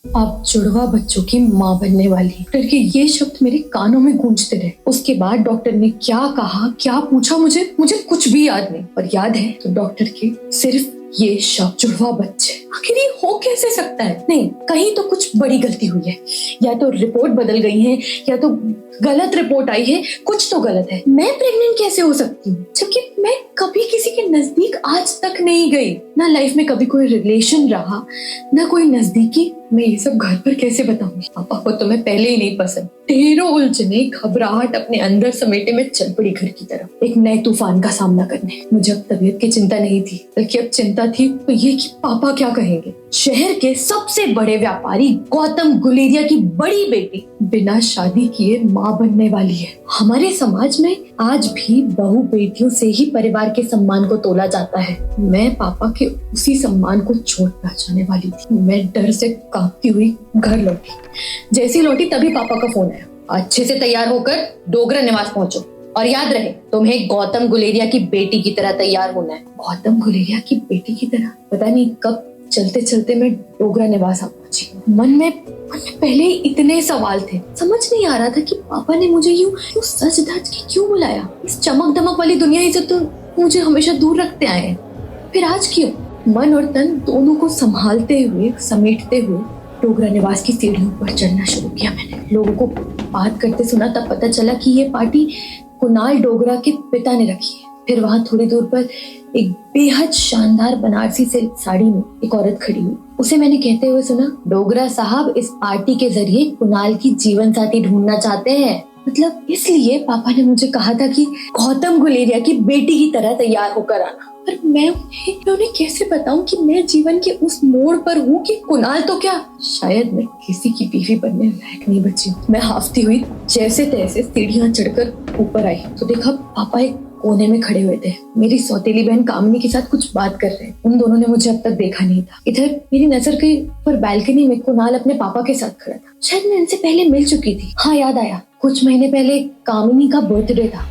आप जुड़वा बच्चों की माँ बनने वाली। डॉक्टर के ये शब्द मेरे कानों में गूंजते रहे। उसके बाद डॉक्टर ने क्या कहा, क्या पूछा, मुझे कुछ भी याद नहीं। पर याद है तो डॉक्टर के सिर्फ ये शब्द, जुड़वा बच्चे। आखिर ये हो कैसे सकता है? नहीं, कहीं तो कुछ बड़ी गलती हुई है। या तो रिपोर्ट बदल गई है, या तो गलत रिपोर्ट आई है। कुछ तो गलत है। मैं प्रेग्नेंट कैसे हो सकती हूँ, जबकि मैं कभी किसी के नजदीक आज तक नहीं गई। ना लाइफ में कभी कोई रिलेशन रहा, ना कोई नजदीकी। मैं ये सब घर पर कैसे बताऊंगी? पापा को तो मैं पहले ही नहीं पसंद। ढेरों उलझने, घबराहट अपने अंदर समेटे में चल पड़ी घर की तरफ, एक नए तूफान का सामना करने। मुझे अब तबीयत की चिंता नहीं थी, बल्कि अब चिंता थी तो ये कि पापा क्या कहेंगे। शहर के सबसे बड़े व्यापारी गौतम गुलेरिया की बड़ी बेटी बिना शादी किए माँ बनने वाली है। हमारे समाज में आज भी बहू बेटियों से ही परिवार के सम्मान को तोला जाता है। मैं पापा के उसी सम्मान को चोट पहुंचाने वाली थी। मैं डर से कांपती हुई घर लौटी। जैसी लौटी तभी पापा का फोन आया। अच्छे से तैयार होकर डोगरा निवास पहुंचो, और याद रहे तुम्हें गौतम गुलेरिया की बेटी की तरह तैयार होना है। गौतम गुलेरिया की बेटी की तरह? पता नहीं कब चलते चलते मैं डोगरा निवास आ पहुंची। मन में पहले ही इतने सवाल थे। समझ नहीं आ रहा था कि पापा ने मुझे यूं सच धज के क्यों बुलाया। इस चमक दमक वाली दुनिया से तो मुझे हमेशा दूर रखते आए हैं, फिर आज क्यों? मन और तन दोनों को संभालते हुए, समेटते हुए डोगरा निवास की सीढ़ियों पर चढ़ना शुरू किया। मैंने लोगों को बात करते सुना, तब पता चला कि ये पार्टी कुणाल डोगरा के पिता ने रखी है। फिर वहां थोड़ी दूर पर एक बेहद शानदार बनारसी सिल्क साड़ी में एक औरत खड़ी हुई। उसे मैंने कहते हुए सुना, डोगरा साहब इस पार्टी के जरिए कुणाल की जीवन साथी ढूंढना चाहते हैं। मतलब इसलिए पापा ने मुझे कहा था कि गौतम गुलेरिया की बेटी की तरह तैयार होकर आना। पर मैं उन्हें कैसे बताऊं कि मैं जीवन के उस मोड़ पर हूँ कि कुणाल तो क्या, शायद मैं किसी की बीवी बनने लायक नहीं बची। मैं हाफती हुई जैसे तैसे सीढ़ियां चढ़कर ऊपर आई तो देखा पापा एक कोने में खड़े हुए थे। मेरी सौतेली बहन कामिनी के साथ कुछ बात कर रहे हैं। उन दोनों ने मुझे अब तक देखा नहीं था। इधर मेरी नजर गई पर बैल्कनी में कुणाल अपने पापा के साथ खड़ा था। शायद मैं इनसे पहले मिल चुकी थी। हाँ, याद आया, कुछ महीने पहले कामिनी का बर्थडे था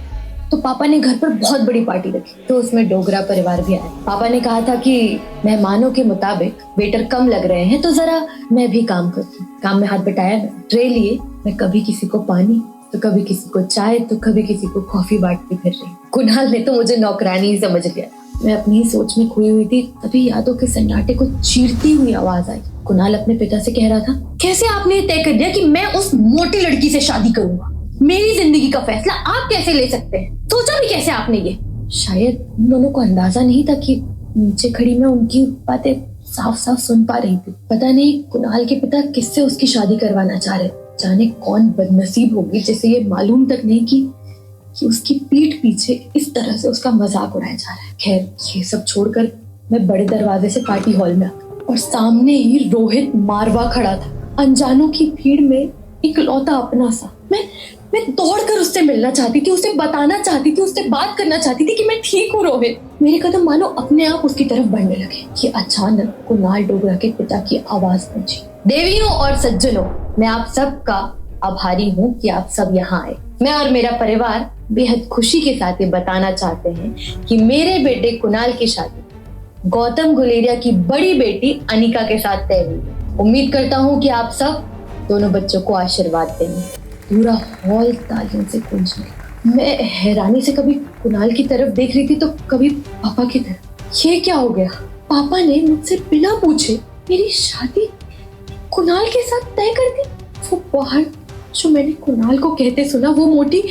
तो पापा ने घर पर बहुत बड़ी पार्टी रखी, तो उसमें डोगरा परिवार भी आया। पापा ने कहा था कि मेहमानों के मुताबिक वेटर कम लग रहे हैं तो जरा मैं भी काम करती। काम में हाथ बटाया, मैं ट्रे लिए। मैं कभी किसी को पानी तो कभी किसी को चाय तो कभी किसी को कॉफी बांटती फिर रही। कुणाल ने तो मुझे नौकरानी ही समझ लिया। मैं अपनी ही सोच में खोई हुई थी, तभी यादों के सन्नाटे को चीरती हुई आवाज आई। कुणाल अपने पिता से कह रहा था, कैसे आपने तय कर दिया कि मैं उस मोटी लड़की से शादी करूंगा? मेरी जिंदगी का फैसला आप कैसे ले सकते हैं? सोचा भी कैसे आपने ये? शायद उन दोनों को अंदाजा नहीं था कि नीचे खड़ी मैं उनकी बातें साफ साफ सुन पा रही थी। पता नहीं कुणाल के पिता किससे उसकी शादी करवाना चाह रहे। जाने कौन बदनसीब होगी जिसे ये मालूम तक नहीं कि उसकी पीठ पीछे इस तरह से उसका मजाक उड़ाया जा रहा है। खैर, ये सब छोड़कर मैं बड़े दरवाजे से पार्टी हॉल में आ गई और सामने ही रोहित मारवा खड़ा था। अनजानों की भीड़ में इकलौता अपना सा। मैं दौड़कर उससे मिलना चाहती थी, उसे बताना चाहती थी, उससे बात करना चाहती थी कि मैं ठीक हूँ रोहित। मेरे कदम मानो अपने आप उसकी तरफ बढ़ने लगे कि अचानक कुणाल डोगरा के पिता की आवाज पहुंची। देवियों और सज्जनों, मैं आप सब का आभारी हूँ कि आप सब यहाँ आए। मैं और मेरा परिवार बेहद खुशी के साथ ये बताना चाहते हैं कि मेरे बेटे कुणाल की शादी गौतम गुलेरिया की बड़ी बेटी अनिका के साथ तय हुई है। उम्मीद करता हूँ कि आप सब दोनों बच्चों को आशीर्वाद देंगे। पूरा हॉल तालियों से गूंजने लगा। मैं हैरानी से कभी कुणाल की तरफ देख रही थी तो कभी पापा की तरफ। ये क्या हो गया? पापा ने मुझसे बिना पूछे मेरी शादी कुणाल के साथ तय कर दी। वो बाहर जो मैंने कुणाल को कहते सुना, वो मोटी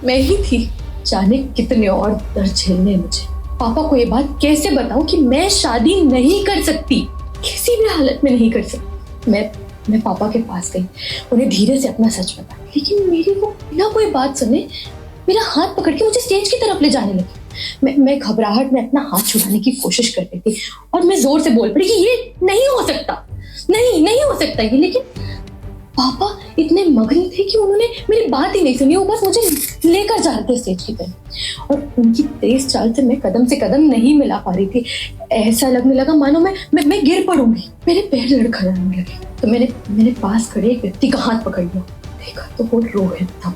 मैं ही थी। जाने कितने और दर्द झेलने मुझे। पापा को ये बात कैसे बताऊं कि मैं शादी नहीं कर सकती, किसी भी हालत में नहीं कर सकती। मैं पापा के पास गई, उन्हें धीरे से अपना सच बताया, लेकिन मेरी वो बिना कोई बात सुने मेरा हाथ पकड़ के मुझे स्टेज की तरफ ले जाने लगी। मैं घबराहट में अपना हाथ छुड़ाने की कोशिश कर रही थी और मैं जोर से बोल पड़ी कि ये नहीं हो सकता, नहीं हो सकता ये। लेकिन पापा इतने मगन थे कि उन्होंने मेरी बात ही नहीं सुनी। वो बस मुझे लेकर जा रहे थे स्टेज की तरफ और उनकी तेज चाल से मैं कदम से कदम नहीं मिला पा रही थी। ऐसा लगने लगा मानो मैं गिर पड़ूंगी। मेरे पैर लड़खड़ाने लगे तो मैंने पास खड़े एक व्यक्ति का हाथ पकड़ लिया। देखा तो वो रोहित था।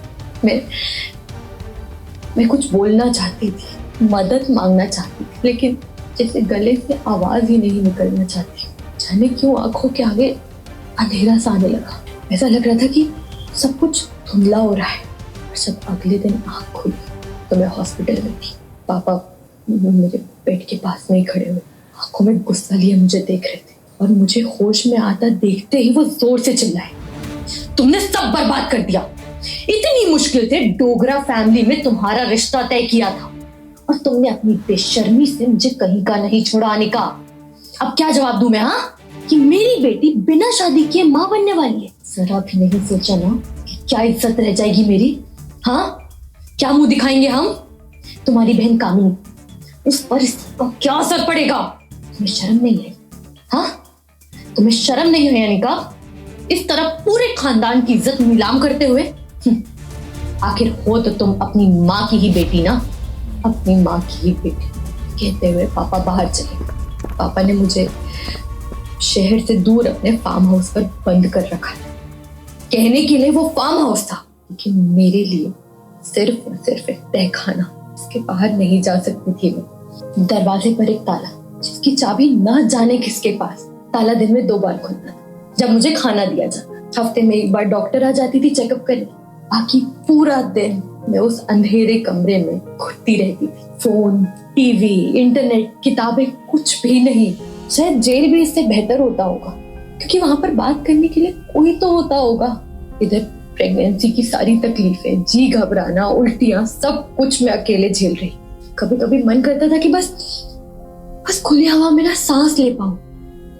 मैं कुछ बोलना चाहती थी, मदद मांगना चाहती थी, लेकिन जैसे गले से आवाज ही नहीं निकलना चाहती। जाने क्यों आंखों के आगे अंधेरा सा आने लगा। ऐसा लग रहा था कि सब कुछ धुंधला हो रहा है। और जब अगले दिन आंख खुली तो मैं हॉस्पिटल में थी। पापा मेरे बेड के पास में ही खड़े हुए, आंखों में गुस्सा लिए मुझे देख रहे थे। और मुझे होश में आता देखते ही वो जोर से चिल्लाए, तुमने सब बर्बाद कर दिया। इतनी मुश्किल से डोगरा फैमिली में तुम्हारा रिश्ता तय किया था और तुमने अपनी बेशर्मी से मुझे कहीं का नहीं छोड़ा। अनिका, अब क्या जवाब दूं मैं? हाँ, कि मेरी बेटी बिना शादी किए माँ बनने वाली है। जरा भी नहीं सोचा ना कि क्या इज्जत रह जाएगी मेरी? हाँ, क्या मुंह दिखाएंगे हम? तुम्हारी बहन कामिनी, उस पर इसका क्या असर पड़ेगा? तुम्हें शर्म नहीं है? हाँ, तुम्हें शर्म नहीं है अनिका? इस तरह पूरे खानदान की इज्जत नीलाम करते हुए। आखिर हो तो तुम अपनी माँ की ही बेटी ना, अपनी माँ की ही बेटी। कहते हुए पापा बाहर चले। पापा ने मुझे शहर से दूर अपने फार्म हाउस पर बंद कर रखा था। कहने के लिए वो फार्म हाउस था, लेकिन मेरे लिए सिर्फ और सिर्फ एक तहखाना। इसके बाहर नहीं जा सकती थी मैं। दरवाजे पर एक ताला, जिसकी चाबी ना जाने किसके पास। ताला दिन में 2 बार खुलता था, जब मुझे खाना दिया जाता। हफ्ते में 1 बार डॉक्टर आ जाती थी चेकअप करने। बाकी पूरा दिन मैं उस अंधेरे कमरे में घुटती रहती थी। फोन, टीवी, इंटरनेट, किताबें, कुछ भी नहीं। शायद जेल भी इससे बेहतर होता होगा, क्योंकि वहां पर बात करने के लिए कोई तो होता होगा। इधर प्रेगनेंसी की सारी तकलीफें, जी घबराना, उल्टियां, सब कुछ मैं अकेले झेल रही। कभी कभी मन करता था कि बस खुली हवा में ना सांस ले पाऊं,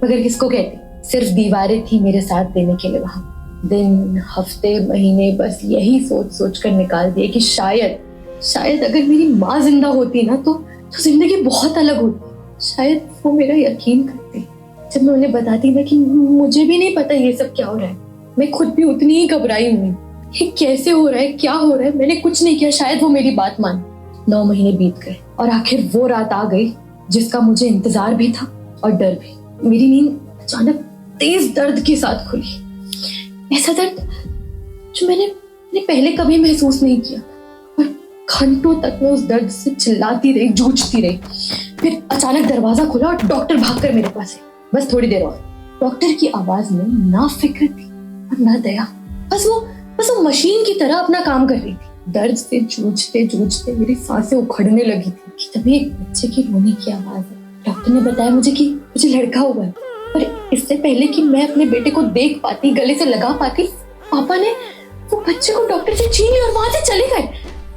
मगर किसको कहती? सिर्फ दीवारें थी मेरे साथ देने के लिए वहां। दिन, हफ्ते, महीने बस यही सोच सोच कर निकाल दिए कि शायद अगर मेरी माँ जिंदा होती ना तो जिंदगी बहुत अलग होती। शायद वो मेरा यकीन करती जब मैं उन्हें बताती ना कि मुझे भी नहीं पता ये सब क्या हो रहा है। मैं खुद भी उतनी ही घबराई हुई। ये कैसे हो रहा है, क्या हो रहा है? मैंने कुछ नहीं किया, शायद वो मेरी बात मान। 9 महीने बीत गए और आखिर वो रात आ गई जिसका मुझे इंतजार भी था और डर भी। मेरी नींद अचानक तेज दर्द के साथ खुली। ऐसा दर्द जो मैंने पहले कभी महसूस नहीं किया। और घंटों तक मैं उस दर्द से चिल्लाती रही, जूझती रही। फिर अचानक दरवाजा खुला और डॉक्टर भागकर मेरे पास है। बस थोड़ी देर और। डॉक्टर की आवाज में ना फिक्र थी और ना दया। बस वो मशीन की तरह अपना काम कर रही थी। दर्द से जूझते जूझते मेरी सांसें उखड़ने लगी थी कि तभी एक बच्चे की रोने की आवाज है। डॉक्टर ने बताया मुझे कि मुझे लड़का हुआ है। पर इससे पहले कि मैं अपने बेटे को देख पाती, गले से लगा पाती, पापा ने वो बच्चे को डॉक्टर से छीन लिया और वहां से चले गए।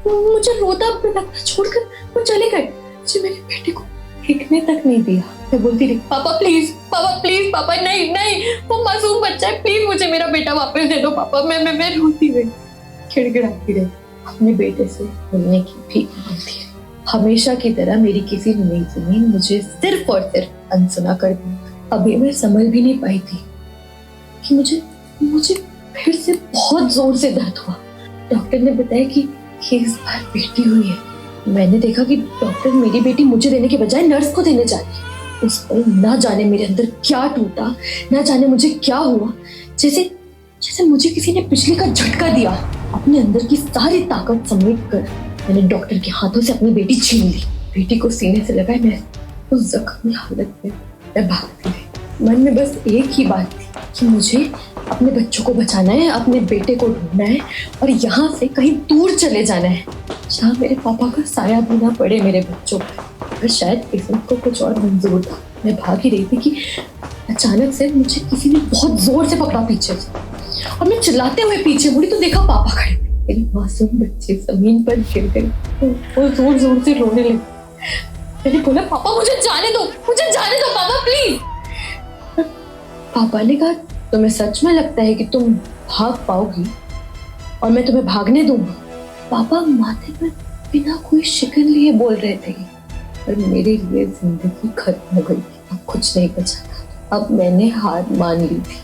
मुझे रोता पिटकता छोड़कर वो चले गए। मुझे मेरे बेटे को देखने तक नहीं दिया। मैं बोलती रही, पापा प्लीज, पापा नहीं, वो मासूम बच्चा है, प्लीज मुझे मेरा बेटा वापस दे दो पापा। मैं रोती रही, खिड़खिड़ाती रही, अपने बेटे से मिलने की भीख मांगती रही। हमेशा की तरह मेरी किसी ने नहीं सुनी, मुझे सिर्फ और सिर्फ अनसुना कर दिया। अभी मैं समझ भी नहीं पाई थी कि मुझे फिर से बहुत जोर से दर्द हुआ। डॉक्टर ने बताया कि इस बार बेटी हुई है। मैंने देखा कि डॉक्टर मेरी बेटी मुझे देने के बजाय नर्स को देने जा रही है। उस पर ना जाने मेरे अंदर क्या टूटा, ना जाने मुझे क्या हुआ, जैसे मुझे किसी ने बिजली का झटका दिया। अपने अंदर की सारी ताकत समेट कर मैंने डॉक्टर के हाथों से अपनी बेटी छीन ली। बेटी को सीने से लगाए मैं उस जख्मी हालत में मैं भागती रही। मन में बस एक ही बात थी कि मुझे अपने बच्चों को बचाना है, अपने बेटे को ढूंढना है और यहाँ से कहीं दूर चले जाना है, जहाँ मेरे पापा का साया भी ना पड़े मेरे बच्चों पर। पर शायद किस्मत को कुछ और मंजूर था। मैं भाग ही रही थी कि अचानक से मुझे किसी ने बहुत जोर से पकड़ा पीछे से और मैं चिल्लाते हुए पीछे मुड़ी तो देखा पापा खड़े। मेरी मासूम बच्ची जमीन पर गिर गई। वो जोर जोर से रोने लगी। मैंने बोला, पापा मुझे जाने दो पापा प्लीज। पापा ने कहा, तुम्हें सच में लगता है कि तुम भाग पाओगी और मैं तुम्हें भागने दूंगा? पापा माथे पर बिना कोई शिकन लिए बोल रहे थे। पर मेरे लिए जिंदगी खत्म हो गई। अब कुछ नहीं बचा था। अब मैंने हार मान ली थी।